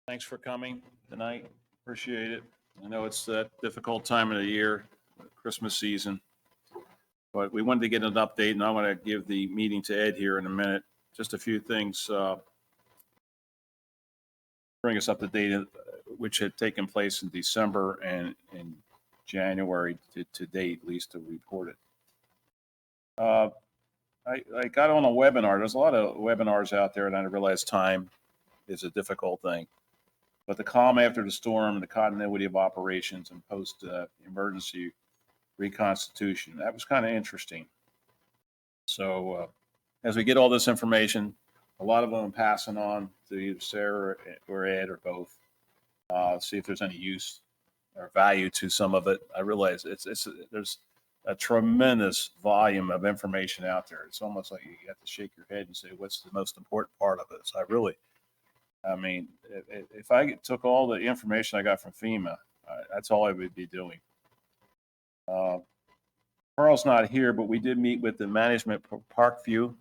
Thanks for coming tonight. Appreciate it. I know it's that difficult time of the year, Christmas season, but we wanted to get an update, and I'm going to give the meeting to Ed here in a minute. Just a few things, bring us up to date, which had taken place in December and in January to date, at least to report it. I got on a webinar. There's a lot of webinars out there, and I realize time is a difficult thing. But the calm after the storm, the continuity of operations, and post emergency reconstitution, that was kind of interesting. So as we get all this information, a lot of them I'm passing on to either Sarah or Ed or both. See if there's any use or value to some of it. I realize there's a tremendous volume of information out there. It's almost like you have to shake your head and say, what's the most important part of this? I mean, if I took all the information I got from FEMA, that's all I would be doing. Carl's not here, but we did meet with the management for Parkview,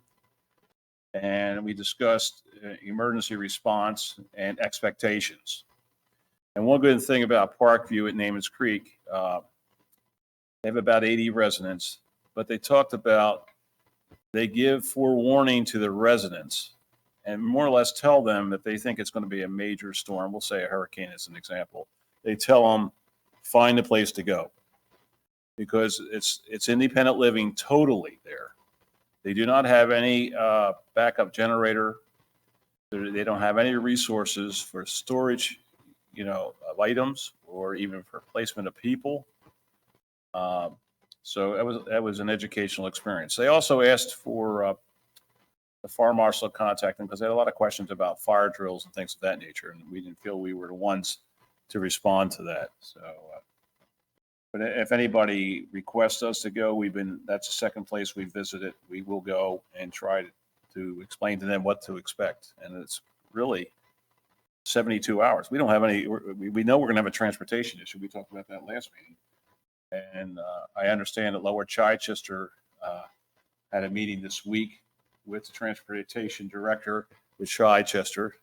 and we discussed emergency response and expectations. And one good thing about Parkview at Naaman's Creek, they have about 80 residents, but they talked about they give forewarning to the residents and more or less tell them that they think it's going to be a major storm. We'll say a hurricane as an example. They tell them, find a place to go because it's independent living totally there. They do not have any backup generator. They don't have any resources for storage, of items or even for placement of people. So that was an educational experience. They also asked for the fire marshal to contact them because they had a lot of questions about fire drills and things of that nature, and we didn't feel we were the ones to respond to that. So, but if anybody requests us to go, that's the second place we visited. We will go and try to explain to them what to expect, and it's really 72 hours. We don't have any. We know we're going to have a transportation issue. We talked about that last meeting. And I understand that Lower Chichester had a meeting this week with the transportation director with Chichester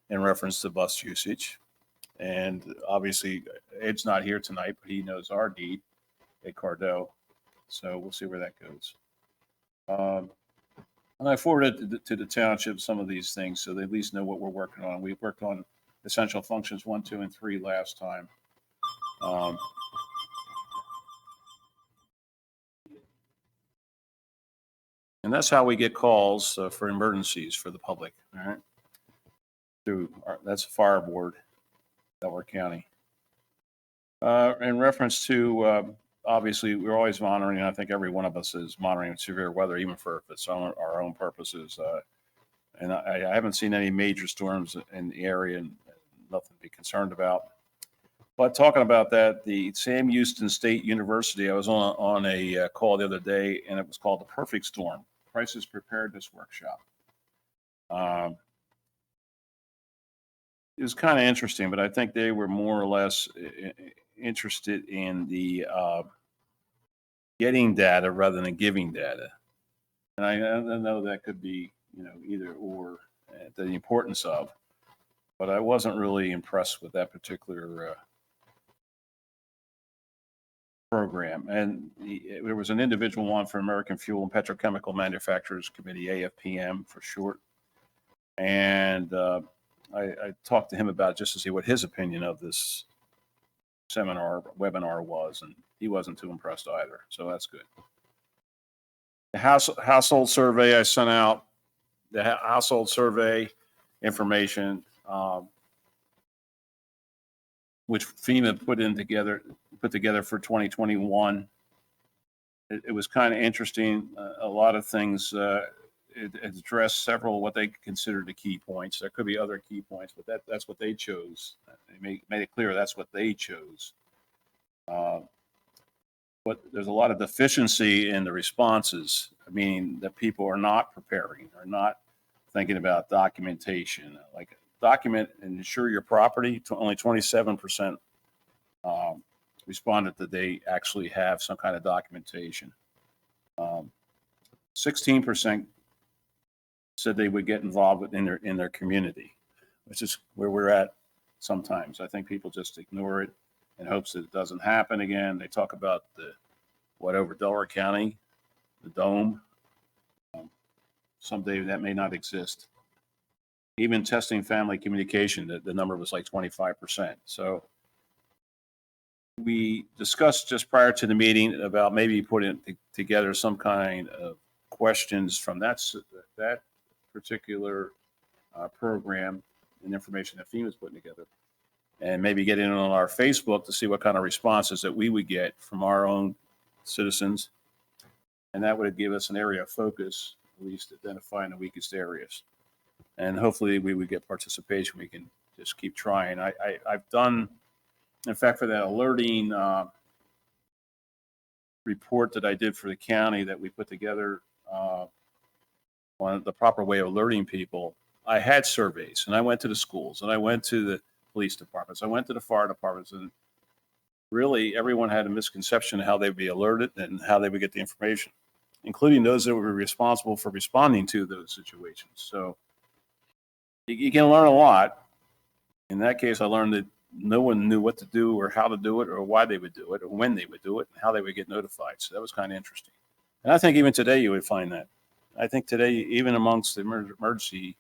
in reference to bus usage. And obviously, Ed's not here tonight, but he knows our need at Cardo. So we'll see where that goes. And I forwarded to the township some of these things so they at least know what we're working on. We worked on essential functions 1, 2, and 3 last time. And that's how we get calls for emergencies for the public. All right. That's a fire board, Delaware County. In reference to, obviously, we're always monitoring, and I think every one of us is monitoring severe weather, even for its our own purposes. And I haven't seen any major storms in the area and nothing to be concerned about. But talking about that, the Sam Houston State University, I was on a call the other day, and it was called The Perfect Storm, Crisis Preparedness Workshop. It was kind of interesting, but I think they were more or less interested in the getting data rather than giving data. And I know that could be, either or, the importance of, but I wasn't really impressed with that particular program. And there was an individual one for American Fuel and Petrochemical Manufacturers Committee, AFPM for short. And I talked to him about just to see what his opinion of this webinar was, and he wasn't too impressed either. So that's good. The household survey I sent out, the household survey information, which FEMA put together for 2021. It was kind of interesting. A lot of things. It addressed several what they considered the key points. There could be other key points, but that's what they chose. They made it clear that's what they chose. But there's a lot of deficiency in the responses, meaning that people are not preparing, are not thinking about documentation. Like document and insure your property, only 27% responded that they actually have some kind of documentation. 16% said they would get involved in their community, which is where we're at sometimes. I think people just ignore it in hopes that it doesn't happen again. They talk about over Delaware County, the dome. Someday that may not exist. Even testing family communication, the number was like 25%. So we discussed just prior to the meeting about maybe putting together some kind of questions from that particular program and information that FEMA's putting together, and maybe getting it on our Facebook to see what kind of responses that we would get from our own citizens. And that would give us an area of focus, at least identifying the weakest areas. And hopefully we would get participation. We can just keep trying. I've done, in fact, for that alerting report that I did for the county that we put together on the proper way of alerting people, I had surveys, and I went to the schools, and I went to the police departments, I went to the fire departments, and really everyone had a misconception of how they'd be alerted and how they would get the information, including those that were responsible for responding to those situations. So you can learn a lot. In that case, I learned that no one knew what to do or how to do it or why they would do it or when they would do it and how they would get notified. So that was kind of interesting. And I think even today you would find that. I think today, even amongst the emergency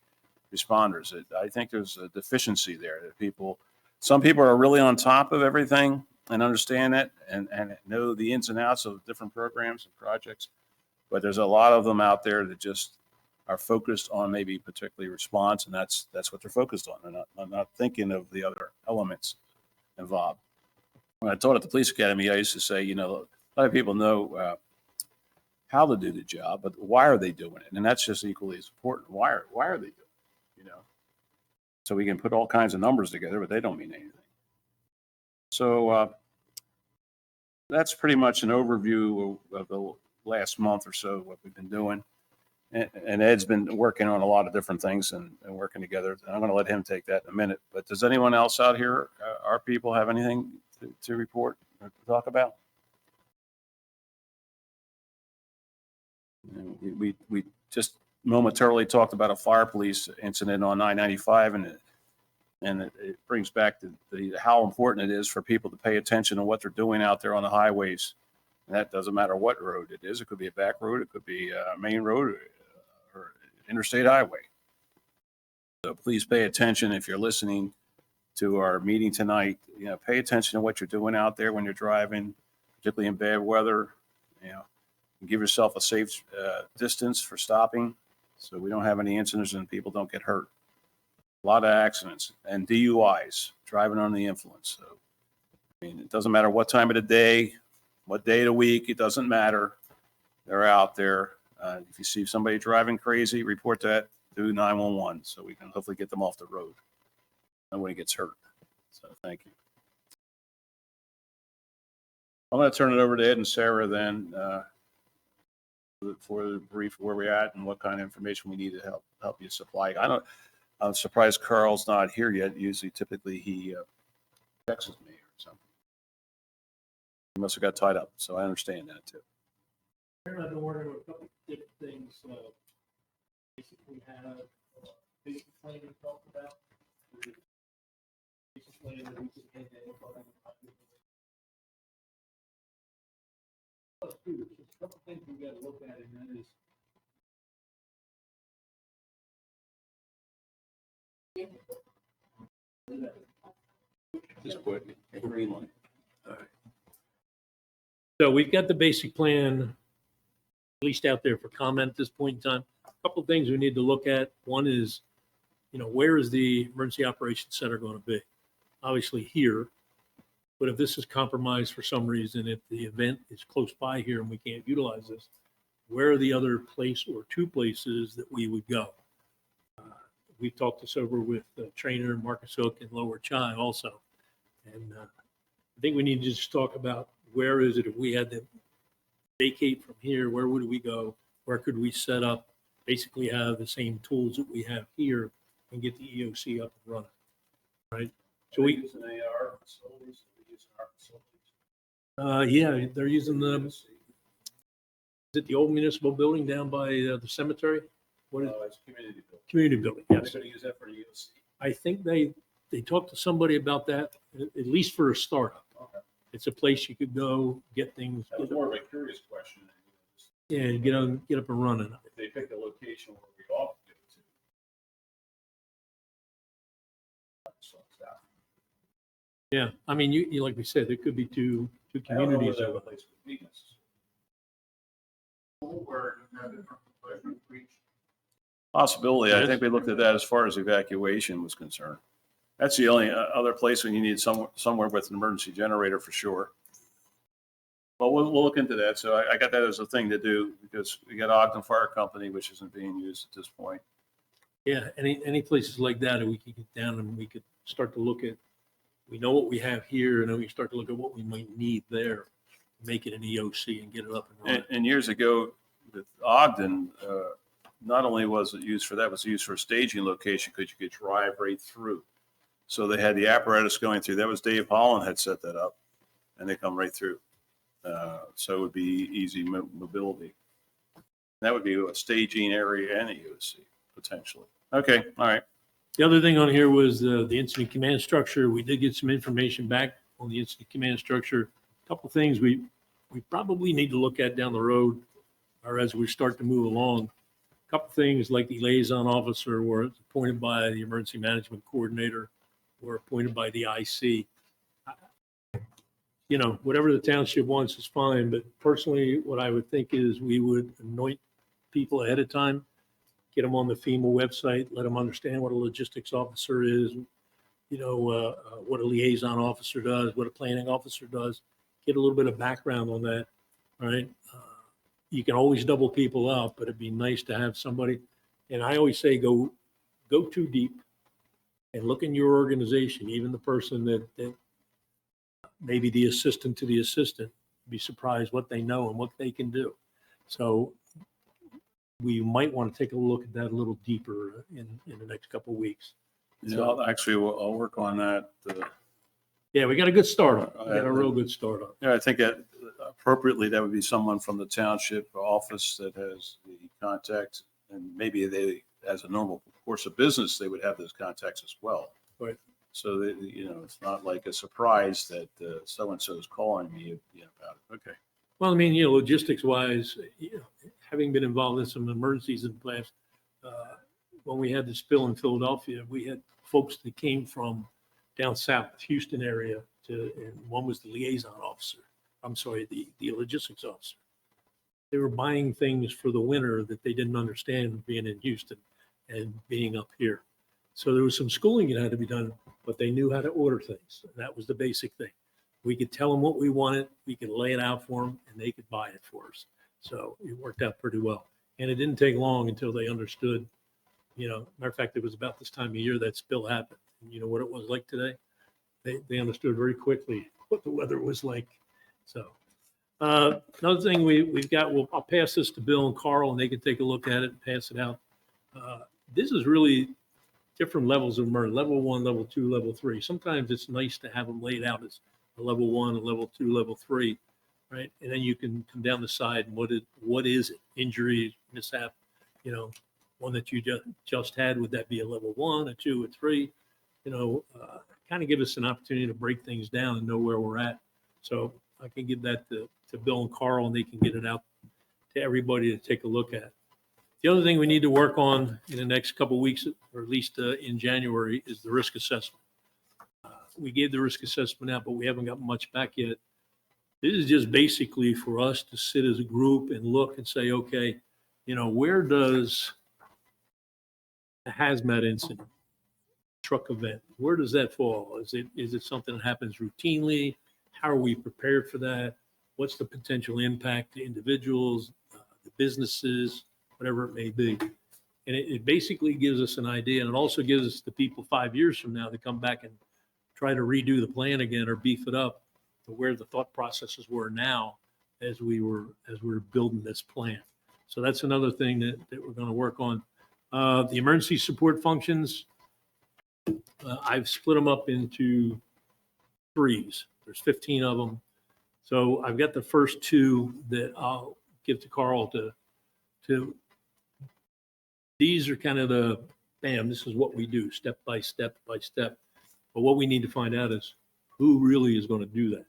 responders, I think there's a deficiency there that some people are really on top of everything and understand it and know the ins and outs of different programs and projects. But there's a lot of them out there that just are focused on maybe particularly response, and that's what they're focused on. They're not thinking of the other elements involved. When I taught at the police academy, I used to say, a lot of people know how to do the job, but why are they doing it? And that's just equally as important. Why are they doing it? So we can put all kinds of numbers together, but they don't mean anything. So that's pretty much an overview of the last month or so, what we've been doing. And Ed's been working on a lot of different things and working together. I'm going to let him take that in a minute. But does anyone else out here, our people, have anything to report or to talk about? We just momentarily talked about a fire police incident on I-95, and it brings back how important it is for people to pay attention to what they're doing out there on the highways. And that doesn't matter what road it is. It could be a back road, it could be a main road, or interstate highway. So please pay attention if you're listening to our meeting tonight. Pay attention to what you're doing out there when you're driving, particularly in bad weather. Give yourself a safe distance for stopping so we don't have any incidents and people don't get hurt. A lot of accidents and DUIs, driving under the influence. So, it doesn't matter what time of the day, what day of the week, it doesn't matter. They're out there. If you see somebody driving crazy, report that to 911 so we can hopefully get them off the road. Nobody gets hurt. So thank you. I'm going to turn it over to Ed and Sarah then for the brief where we're at and what kind of information we need to help you supply. I'm surprised Carl's not here yet. Usually, typically he texts me or something. He must have got tied up, so I understand that too. I've been working on a couple of different things. Basically, have basic plan we talked about. Basic plan that we can identify. There's a couple of things we got to look at, and that is just quick, green light. All right. So we've got the basic plan at least out there for comment at this point in time. A couple of things we need to look at. One is, where is the emergency operations center going to be? Obviously here, but if this is compromised for some reason, if the event is close by here and we can't utilize this, where are the other place or two places that we would go? We've talked this over with Trainer, Marcus Hook, and Lower Chi also. And I think we need to just talk about where is it if we had to vacate from here, where would we go? Where could we set up, basically have the same tools that we have here and get the EOC up and running, right? So we use an AR facilities. We use our facilities. Yeah, they're using is it the old municipal building down by the cemetery? What is it's community building. community building? Yes. They're going to use that for the EOC. I think they they talked to somebody about that, at least for a startup. Okay. It's a place you could go, get things, That was more of a curious question. and get up and running. If they pick a location where we ought to go to. Yeah, I mean, you like we said, there could be two communities. That place would be possibility. I think we looked at that as far as evacuation was concerned. That's the only other place when you need somewhere with an emergency generator for sure. But we'll look into that. So I got that as a thing to do because we got Ogden Fire Company, which isn't being used at this point. Yeah, any places like that, we could get down and we could start to look at, we know what we have here, and then we start to look at what we might need there, make it an EOC and get it up and running. And years ago with Ogden, not only was it used for that, it was used for a staging location because you could drive right through. So they had the apparatus going through. That was Dave Holland had set that up, and they come right through. So it would be easy mobility. That would be a staging area and a EOC potentially. Okay, all right. The other thing on here was the incident command structure. We did get some information back on the incident command structure. A couple things we probably need to look at down the road, or as we start to move along. A couple things like the liaison officer were appointed by the emergency management coordinator, were appointed by the IC. You know, whatever the township wants is fine, but personally, what I would think is we would anoint people ahead of time, get them on the FEMA website, let them understand what a logistics officer is, you know, what a liaison officer does, what a planning officer does, get a little bit of background on that, right? You can always double people up, but it'd be nice to have somebody. And I always say, go too deep and look in your organization, even the person that maybe the assistant to the assistant, be surprised what they know and what they can do. So we might want to take a look at that a little deeper in the next couple of weeks. Yeah, I'll work on that. Yeah, we got a good start on it. We got a real good start on it. Yeah, I think that appropriately, that would be someone from the township office that has the contacts, and maybe they, as a normal course of business, they would have those contacts as well. Right. So that, you know, it's not like a surprise that so-and-so is calling me about it. Okay. Well, I mean, you know, logistics wise, you know, having been involved in some emergencies in the past, when we had the spill in Philadelphia, we had folks that came from down south, Houston area, and one was the liaison officer. I'm sorry, the logistics officer. They were buying things for the winter that they didn't understand being in Houston and being up here. So there was some schooling that had to be done, but they knew how to order things. And that was the basic thing. We could tell them what we wanted, we could lay it out for them, and they could buy it for us. So it worked out pretty well. And it didn't take long until they understood, you know, matter of fact, it was about this time of year that spill happened. And you know what it was like today? They understood very quickly what the weather was like. So another thing we've got, I'll pass this to Bill and Carl, and they can take a look at it and pass it out. This is really different levels of MERS, level 1, level 2, level 3. Sometimes it's nice to have them laid out as a level 1, a level 2, level 3, right? And then you can come down the side and what is it? Injury, mishap, you know, one that you just had, would that be a level 1, a 2, a 3? You know, kind of give us an opportunity to break things down and know where we're at. So I can give that to Bill and Carl, and they can get it out to everybody to take a look at. The other thing we need to work on in the next couple of weeks, or at least in January, is the risk assessment. We gave the risk assessment out, but we haven't got much back yet. This is just basically for us to sit as a group and look and say, okay, you know, where does a hazmat incident, truck event, where does that fall? Is it something that happens routinely? How are we prepared for that? What's the potential impact to individuals, the businesses, whatever it may be? And it basically gives us an idea, and it also gives us the people 5 years from now to come back and try to redo the plan again or beef it up to where the thought processes were now as we were building this plan. So that's another thing that we're going to work on. The emergency support functions, I've split them up into threes. There's 15 of them. So I've got the first two that I'll give to Carl to these are kind of the, bam, this is what we do, step by step by step. But what we need to find out is who really is going to do that.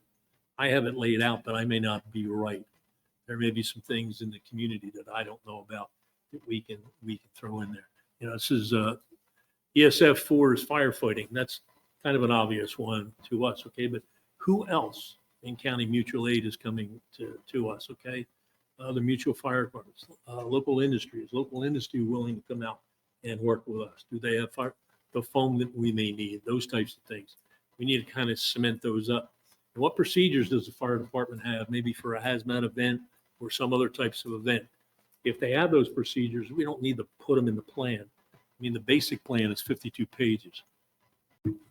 I have it laid out, but I may not be right. There may be some things in the community that I don't know about that we can throw in there. You know, this is ESF 4 is firefighting. That's kind of an obvious one to us, okay? But who else in county mutual aid is coming to us, okay? The mutual fire departments, local industry. Is local industry willing to come out and work with us? Do they have the foam that we may need? Those types of things. We need to kind of cement those up. And what procedures does the fire department have, maybe for a hazmat event or some other types of event? If they have those procedures, we don't need to put them in the plan. I mean, the basic plan is 52 pages.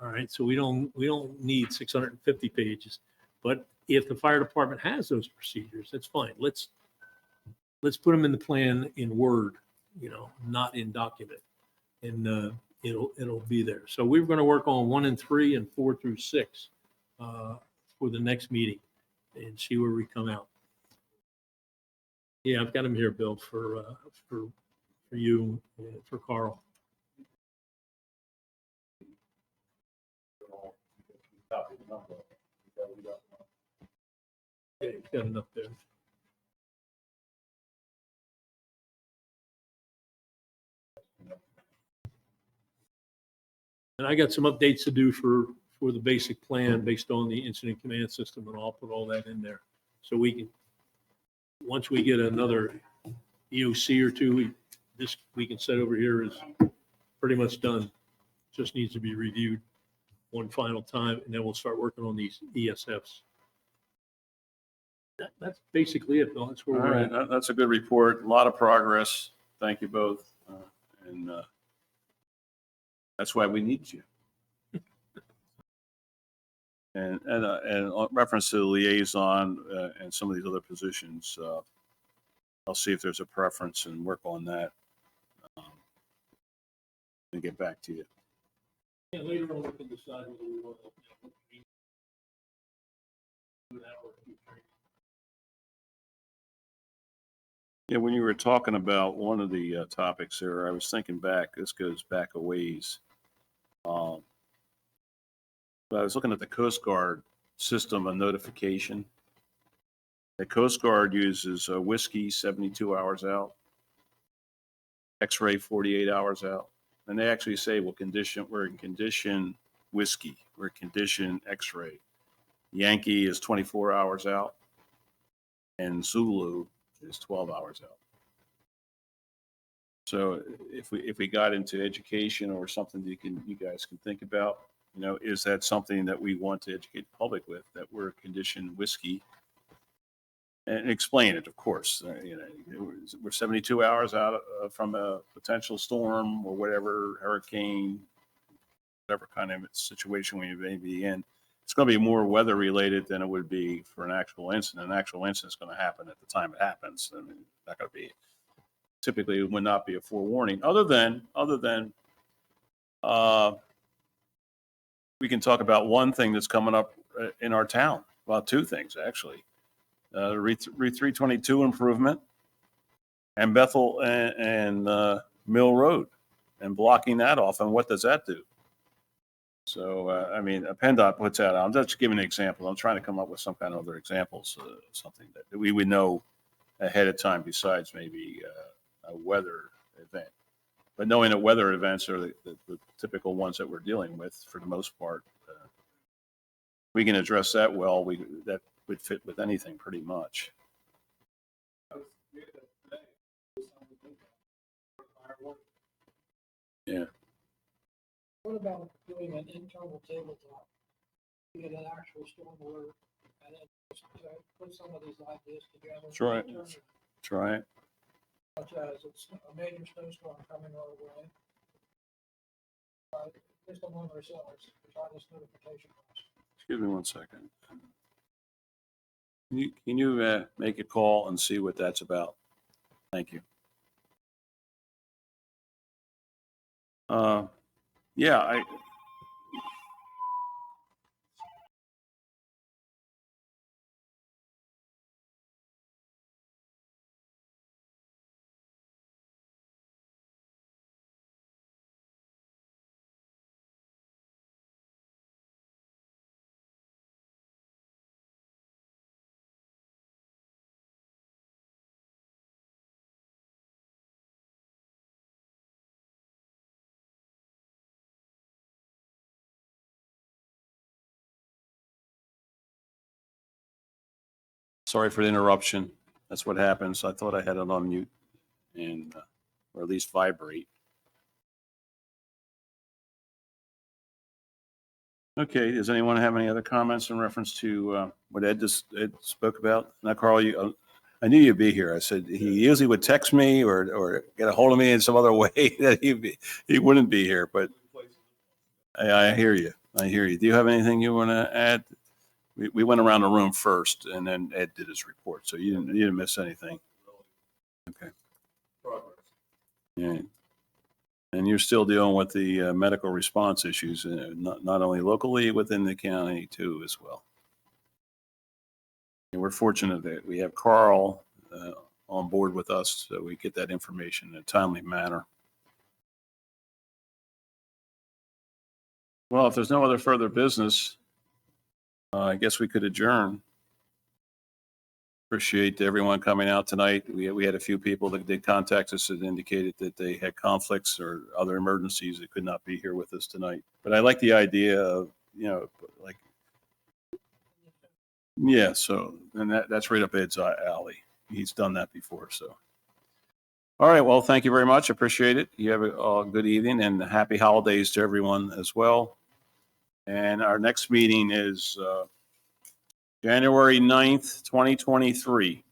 All right, so we don't need 650 pages. But if the fire department has those procedures, that's fine. Let's put them in the plan in Word, you know, not in document, and it'll be there. So we're going to work on 1 and 3 and 4 through 6 for the next meeting and see where we come out. Yeah, I've got them here, Bill, for you and for Carl. Yeah, you've got enough there. And I got some updates to do for the basic plan based on the incident command system, and I'll put all that in there. So we can, once we get another EOC or two, this we can set over here is pretty much done. Just needs to be reviewed one final time, and then we'll start working on these ESFs. That's basically it, Bill. That's where All we're right, at. that's a good report. A lot of progress. Thank you both. And that's why we need you. And on reference to the liaison and some of these other positions, I'll see if there's a preference and work on that and get back to you. Yeah, later on we can decide whether we want to do that or keep training. Yeah, when you were talking about one of the topics there, I was thinking back, this goes back a ways. But I was looking at the Coast Guard system of notification. The Coast Guard uses whiskey 72 hours out, X-ray 48 hours out. And they actually say, we're in condition whiskey, we're in condition X-ray. Yankee is 24 hours out, and Zulu is 12 hours out. So if we got into education or something you guys can think about, you know, is that something that we want to educate the public with, that we're conditioned whiskey, and explain it, of course. You know, we're 72 hours out from a potential storm or whatever, hurricane, whatever kind of situation we may be in. It's going to be more weather related than it would be for an actual incident. An actual incident is going to happen at the time it happens. I mean, not going to be, typically it would not be a forewarning, other than we can talk about one thing that's coming up in our town. Well, two things actually. Route 322 improvement and Bethel and Mill Road, and blocking that off. And what does that do? So, I mean, PennDOT puts that out. I'm just giving an example. I'm trying to come up with some kind of other examples, something that we would know ahead of time besides maybe a weather event. But knowing that weather events are the typical ones that we're dealing with for the most part, we can address that well. That would fit with anything pretty much. Yeah. What about doing an internal tabletop? You get an actual storm alert and then just, put some of these ideas together. That's right. Try it. Such as it's a major snowstorm coming our way. Just among ourselves, try this notification. Excuse me one second. Can you make a call and see what that's about? Thank you. Yeah, Sorry for the interruption. That's what happens. I thought I had it on mute and, or at least vibrate. Okay, does anyone have any other comments in reference to what Ed spoke about? Now, Carl, I knew you'd be here. I said he usually would text me or get a hold of me in some other way that he wouldn't be here, but I hear you. I hear you. Do you have anything you want to add? We went around the room first and then Ed did his report, so you didn't miss anything. Okay. Yeah. And you're still dealing with the medical response issues, not only locally within the county too as well. And we're fortunate that we have Carl on board with us, so we get that information in a timely manner. Well, if there's no other further business, I guess we could adjourn. Appreciate everyone coming out tonight. We had a few people that did contact us that indicated that they had conflicts or other emergencies that could not be here with us tonight. But I like the idea of, like, yeah, so, and that's right up Ed's alley. He's done that before, so. All right, well, thank you very much. Appreciate it. You have a good evening and happy holidays to everyone as well. And our next meeting is January 9th, 2023.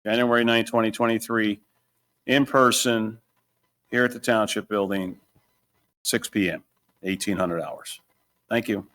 January 9th, 2023, in person here at the Township Building, 6 p.m., 1800 hours. Thank you.